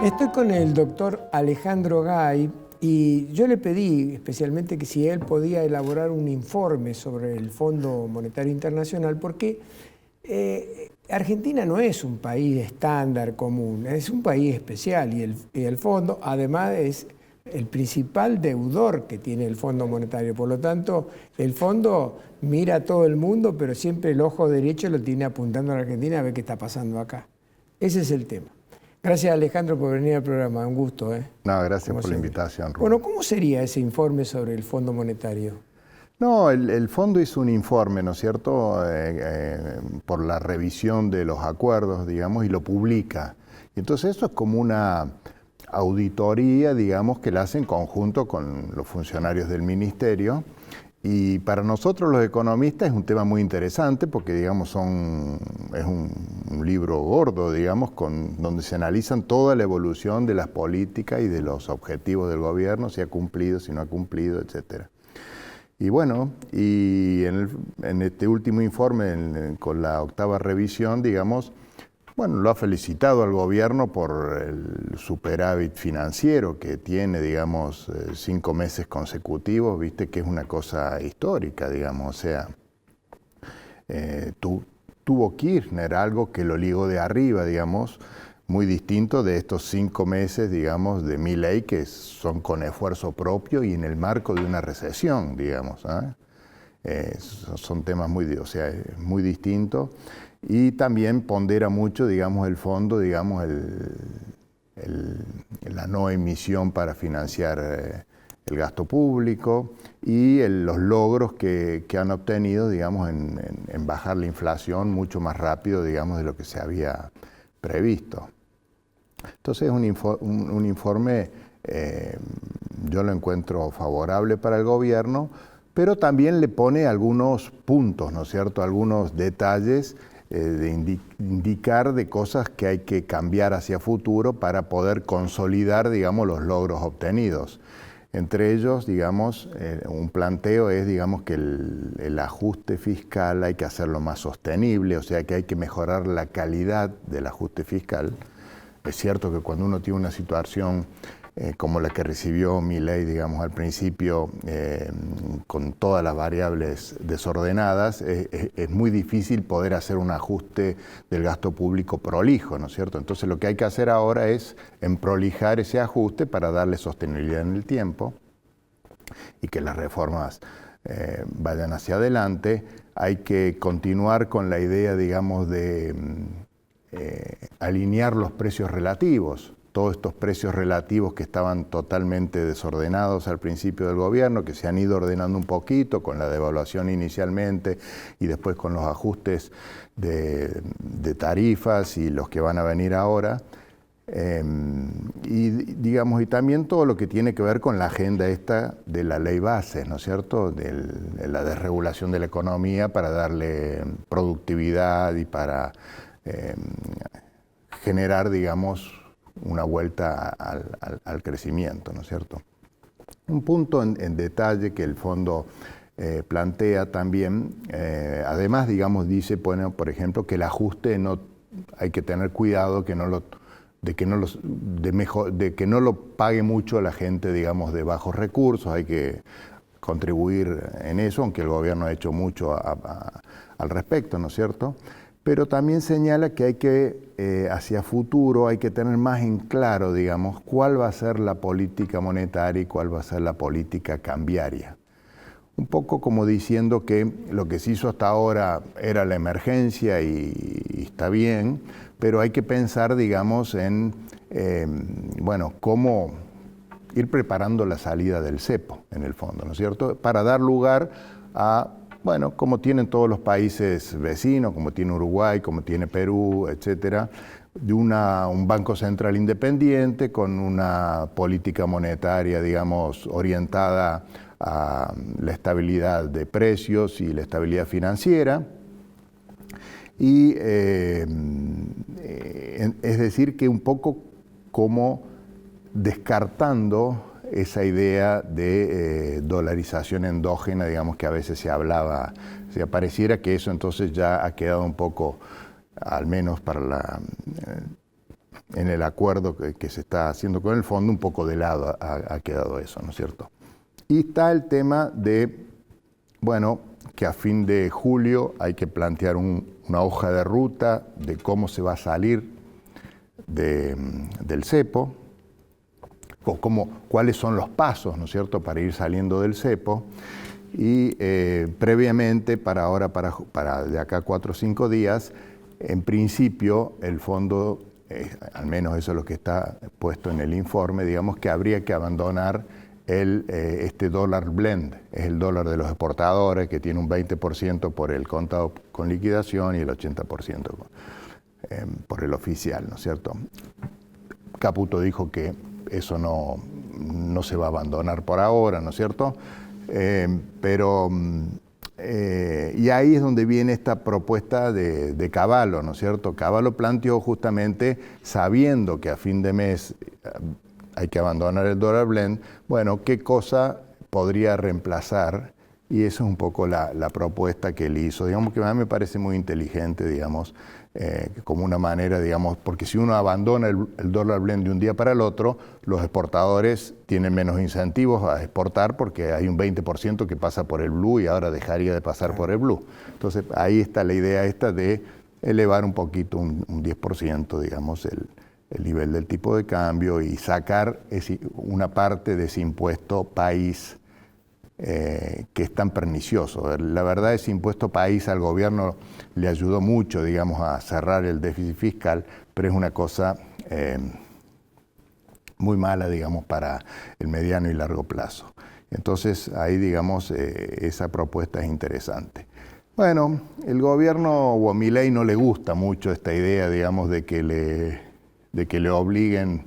Estoy con el doctor Alejandro Gay y yo le pedí especialmente que si él podía elaborar un informe sobre el Fondo Monetario Internacional, porque Argentina no es un país estándar común, es un país especial y el fondo además es el principal deudor que tiene el Fondo Monetario. Por lo tanto, el fondo mira a todo el mundo, pero siempre el ojo derecho lo tiene apuntando a la Argentina a ver qué está pasando acá. Ese es el tema. Gracias, Alejandro, por venir al programa. Un gusto, ¿eh? No, gracias Como por la siempre. invitación, Rubén. Bueno, ¿cómo sería ese informe sobre el Fondo Monetario? No, el fondo hizo un informe, ¿no es cierto?, por la revisión de los acuerdos, digamos, y lo publica. Entonces eso es como una auditoría, digamos, que la hace en conjunto con los funcionarios del ministerio. Y para nosotros los economistas es un tema muy interesante porque, digamos, es un libro gordo, digamos, donde se analizan toda la evolución de las políticas y de los objetivos del gobierno, si ha cumplido, si no ha cumplido, etcétera. Y bueno, en este último informe, con la 8ª revisión, digamos, bueno, lo ha felicitado al gobierno por el superávit financiero que tiene, digamos, 5 meses consecutivos, viste que es una cosa histórica, digamos, o sea, tuvo Kirchner algo que lo ligó de arriba, digamos, muy distinto de estos 5 meses, digamos, de Milei, que son con esfuerzo propio y en el marco de una recesión, digamos, ¿eh? Son temas muy distintos. Y también pondera mucho, digamos, el fondo, digamos, la no emisión para financiar el gasto público y los logros que han obtenido, digamos, en bajar la inflación mucho más rápido, digamos, de lo que se había previsto. Entonces es un informe, yo lo encuentro favorable para el gobierno, pero también le pone algunos puntos, ¿no es cierto?, algunos detalles de indicar de cosas que hay que cambiar hacia futuro para poder consolidar, digamos, los logros obtenidos. Entre ellos, digamos, un planteo es, digamos, que el ajuste fiscal hay que hacerlo más sostenible, o sea que hay que mejorar la calidad del ajuste fiscal. Es cierto que cuando uno tiene una situación como la que recibió Milei, digamos, al principio, con todas las variables desordenadas, es muy difícil poder hacer un ajuste del gasto público prolijo, ¿no es cierto? Entonces lo que hay que hacer ahora es prolijar ese ajuste para darle sostenibilidad en el tiempo y que las reformas vayan hacia adelante. Hay que continuar con la idea, digamos, de alinear los precios relativos. Todos estos precios relativos que estaban totalmente desordenados al principio del gobierno, que se han ido ordenando un poquito con la devaluación inicialmente y después con los ajustes de tarifas y los que van a venir ahora. Y también todo lo que tiene que ver con la agenda esta de la ley Bases, ¿no es cierto?, de la desregulación de la economía para darle productividad y para generar, digamos, una vuelta al crecimiento, ¿no es cierto? Un punto en detalle que el fondo plantea también, además, digamos, dice, bueno, por ejemplo, que el ajuste hay que tener cuidado de que no lo pague mucho la gente, digamos, de bajos recursos, hay que contribuir en eso, aunque el gobierno ha hecho mucho al respecto, ¿no es cierto? Pero también señala que hay que, hacia futuro, hay que tener más en claro, digamos, cuál va a ser la política monetaria y cuál va a ser la política cambiaria. Un poco como diciendo que lo que se hizo hasta ahora era la emergencia y está bien, pero hay que pensar, digamos, bueno, cómo ir preparando la salida del cepo, en el fondo, ¿no es cierto?, para dar lugar a, bueno, como tienen todos los países vecinos, como tiene Uruguay, como tiene Perú, etcétera, de un Banco Central independiente con una política monetaria, digamos, orientada a la estabilidad de precios y la estabilidad financiera. Y es decir, que un poco como descartando esa idea de dolarización endógena, digamos, que a veces se hablaba, pareciera que eso entonces ya ha quedado un poco, al menos para en el acuerdo que se está haciendo con el fondo, un poco de lado ha quedado eso, ¿no es cierto? Y está el tema de, bueno, que a fin de julio hay que plantear una hoja de ruta de cómo se va a salir del cepo, o cuáles son los pasos, ¿no es cierto?, para ir saliendo del cepo. Y previamente, para de acá a 4 o 5 días, en principio el fondo, al menos eso es lo que está puesto en el informe, digamos que habría que abandonar este dólar blend, es el dólar de los exportadores, que tiene un 20% por el contado con liquidación y el 80% por el oficial, ¿no es cierto? Caputo dijo que eso no se va a abandonar por ahora, ¿no es cierto? Y ahí es donde viene esta propuesta de Cavallo, ¿no es cierto? Cavallo planteó justamente, sabiendo que a fin de mes hay que abandonar el dólar blend, bueno, ¿qué cosa podría reemplazar? Y eso es un poco la propuesta que él hizo. Digamos que a mí me parece muy inteligente, digamos, como una manera, digamos, porque si uno abandona el dólar blend de un día para el otro, los exportadores tienen menos incentivos a exportar porque hay un 20% que pasa por el blue y ahora dejaría de pasar por el blue. Entonces ahí está la idea esta de elevar un poquito, un 10%, digamos, el nivel del tipo de cambio y sacar una parte de ese impuesto país que es tan pernicioso. La verdad, ese impuesto país al gobierno le ayudó mucho, digamos, a cerrar el déficit fiscal, pero es una cosa muy mala, digamos, para el mediano y largo plazo. Entonces, ahí, digamos, esa propuesta es interesante. Bueno, el gobierno o a Milei no le gusta mucho esta idea, digamos, de que le obliguen,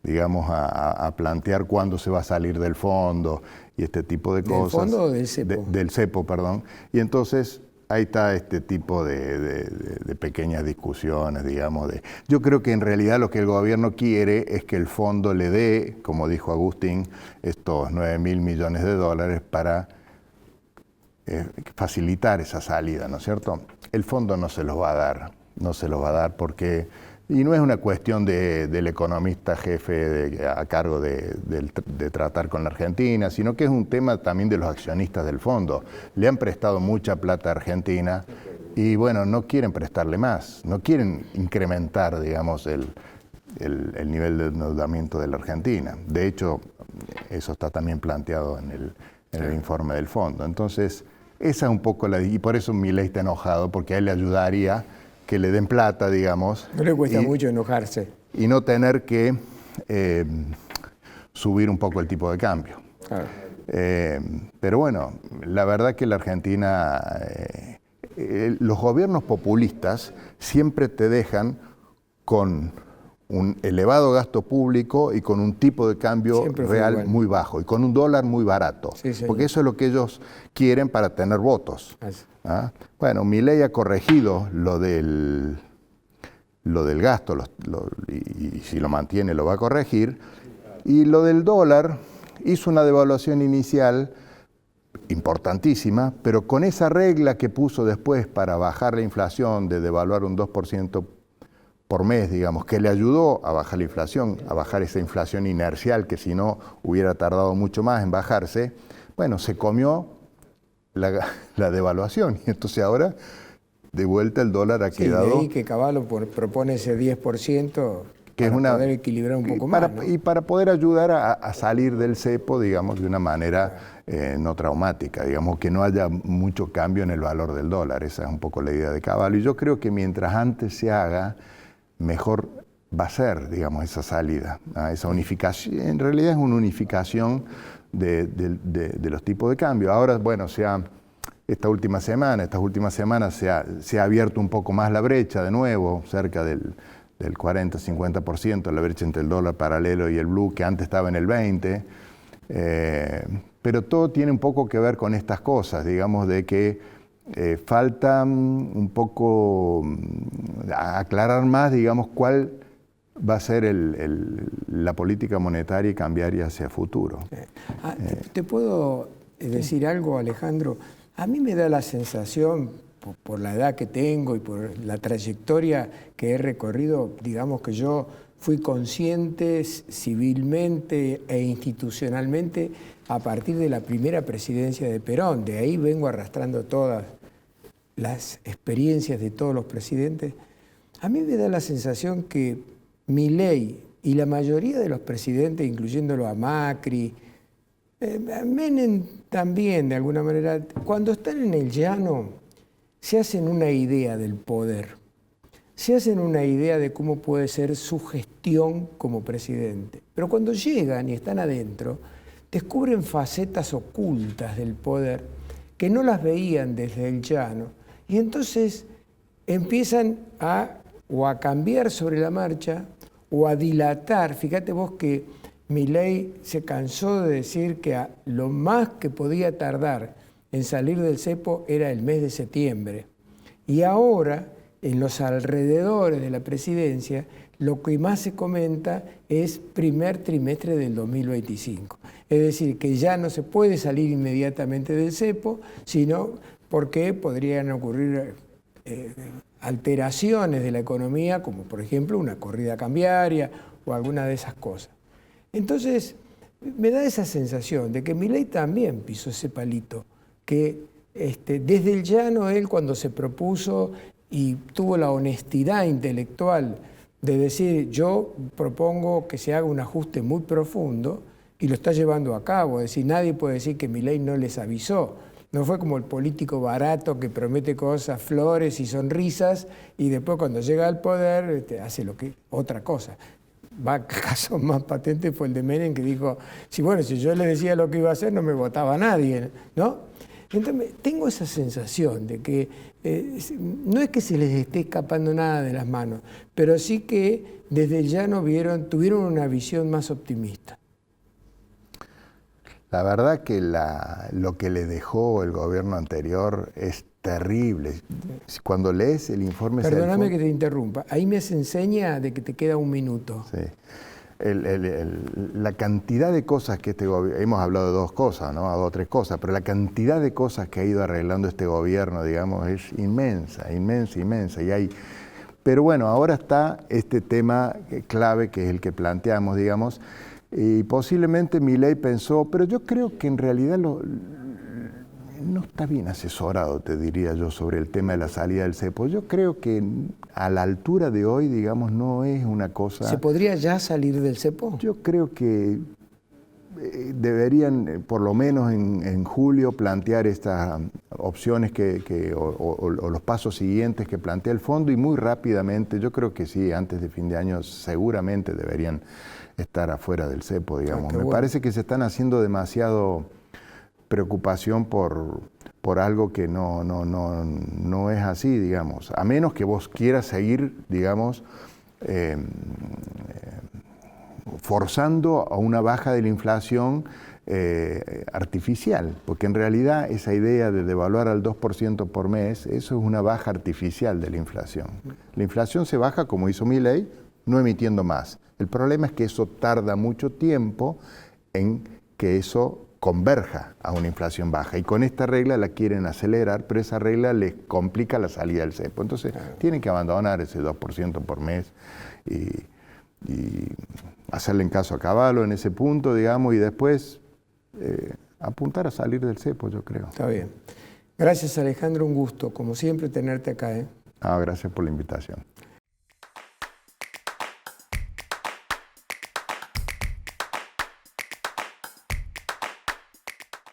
digamos, a plantear cuándo se va a salir del fondo y este tipo de cosas. ¿Del fondo o del cepo? Del cepo, perdón. Y entonces ahí está este tipo de pequeñas discusiones, digamos. Yo creo que en realidad lo que el gobierno quiere es que el fondo le dé, como dijo Agustín, estos 9.000 millones de dólares para facilitar esa salida, ¿no es cierto? El fondo no se los va a dar, porque... Y no es una cuestión del economista jefe a cargo de tratar con la Argentina, sino que es un tema también de los accionistas del fondo. Le han prestado mucha plata a Argentina y, bueno, no quieren prestarle más, no quieren incrementar, digamos, el nivel de endeudamiento de la Argentina. De hecho, eso está también planteado en el informe del fondo. Entonces, esa es un poco y por eso Milei está enojado, porque a él le ayudaría que le den plata, digamos. No le cuesta mucho enojarse. Y no tener que subir un poco el tipo de cambio. Claro. Pero bueno, la verdad que la Argentina, los gobiernos populistas siempre te dejan con un elevado gasto público y con un tipo de cambio real muy bajo y con un dólar muy barato. Sí, porque eso es lo que ellos quieren para tener votos. ¿Ah? Bueno, Milei ha corregido lo del gasto y si lo mantiene lo va a corregir. Y lo del dólar hizo una devaluación inicial importantísima, pero con esa regla que puso después para bajar la inflación de devaluar un 2% por mes, digamos, que le ayudó a bajar la inflación, a bajar esa inflación inercial que si no hubiera tardado mucho más en bajarse, bueno, se comió la devaluación y entonces ahora de vuelta el dólar ha quedado... De ahí que Cavallo propone ese 10% que para poder equilibrar un poco más, ¿no? Y para poder ayudar a salir del cepo, digamos, de una manera no traumática, digamos, que no haya mucho cambio en el valor del dólar. Esa es un poco la idea de Cavallo. Y yo creo que mientras antes se haga, mejor va a ser, digamos, esa salida, esa unificación. En realidad es una unificación de los tipos de cambio. Ahora, bueno, estas últimas semanas se ha abierto un poco más la brecha de nuevo, cerca del 40-50%, la brecha entre el dólar paralelo y el blue, que antes estaba en el 20%. Pero todo tiene un poco que ver con estas cosas, digamos, de que falta un poco aclarar más, digamos, cuál va a ser la política monetaria y cambiaria hacia el futuro. ¿Te puedo decir algo, Alejandro? A mí me da la sensación, por la edad que tengo y por la trayectoria que he recorrido, digamos que yo fui consciente civilmente e institucionalmente a partir de la primera presidencia de Perón. De ahí vengo arrastrando todas las experiencias de todos los presidentes. A mí me da la sensación que Milei y la mayoría de los presidentes, incluyéndolo a Macri, a Menem también, de alguna manera, cuando están en el llano, se hacen una idea del poder, se hacen una idea de cómo puede ser su gestión como presidente. Pero cuando llegan y están adentro, descubren facetas ocultas del poder que no las veían desde el llano. Y entonces empiezan o a cambiar sobre la marcha o a dilatar. Fíjate vos que Milei se cansó de decir que lo más que podía tardar en salir del cepo era el mes de septiembre. Y ahora, en los alrededores de la presidencia, lo que más se comenta es primer trimestre del 2025. Es decir, que ya no se puede salir inmediatamente del cepo, sino porque podrían ocurrir alteraciones de la economía, como por ejemplo una corrida cambiaria o alguna de esas cosas. Entonces, me da esa sensación de que Milei también pisó ese palito, que desde el llano él cuando se propuso y tuvo la honestidad intelectual de decir yo propongo que se haga un ajuste muy profundo y lo está llevando a cabo, es decir, nadie puede decir que Milei no les avisó. No fue como el político barato que promete cosas, flores y sonrisas y después cuando llega al poder hace otra cosa. Caso más patente fue el de Menem que dijo, si yo le decía lo que iba a hacer no me votaba nadie, ¿no? Entonces tengo esa sensación de que no es que se les esté escapando nada de las manos, pero sí que desde el llano tuvieron una visión más optimista. La verdad que lo que le dejó el gobierno anterior es terrible. Cuando lees el informe... Perdóname que te interrumpa. Ahí me enseña de que te queda un minuto. Sí. La cantidad de cosas que este gobierno... Hemos hablado de dos cosas, ¿no? Dos o tres cosas, pero la cantidad de cosas que ha ido arreglando este gobierno, digamos, es inmensa, inmensa, inmensa. Pero bueno, ahora está este tema clave que es el que planteamos, digamos, y posiblemente Milei pensó, pero yo creo que en realidad no está bien asesorado, te diría yo, sobre el tema de la salida del cepo. Yo creo que a la altura de hoy, digamos, no es una cosa... ¿Se podría ya salir del cepo? Yo creo que deberían, por lo menos en julio, plantear estas opciones o los pasos siguientes que plantea el fondo y muy rápidamente, yo creo que sí, antes de fin de año seguramente deberían estar afuera del cepo, digamos. Me parece que se están haciendo demasiado preocupación por algo que no es así, digamos. A menos que vos quieras seguir, digamos, forzando a una baja de la inflación artificial, porque en realidad esa idea de devaluar al 2% por mes, eso es una baja artificial de la inflación. La inflación se baja, como hizo Milei, no emitiendo más. El problema es que eso tarda mucho tiempo en que eso converja a una inflación baja. Y con esta regla la quieren acelerar, pero esa regla les complica la salida del cepo. Entonces tienen que abandonar ese 2% por mes y hacerle en caso a Cavallo en ese punto, digamos, y después apuntar a salir del cepo, yo creo. Está bien. Gracias, Alejandro, un gusto, como siempre, tenerte acá. Gracias por la invitación.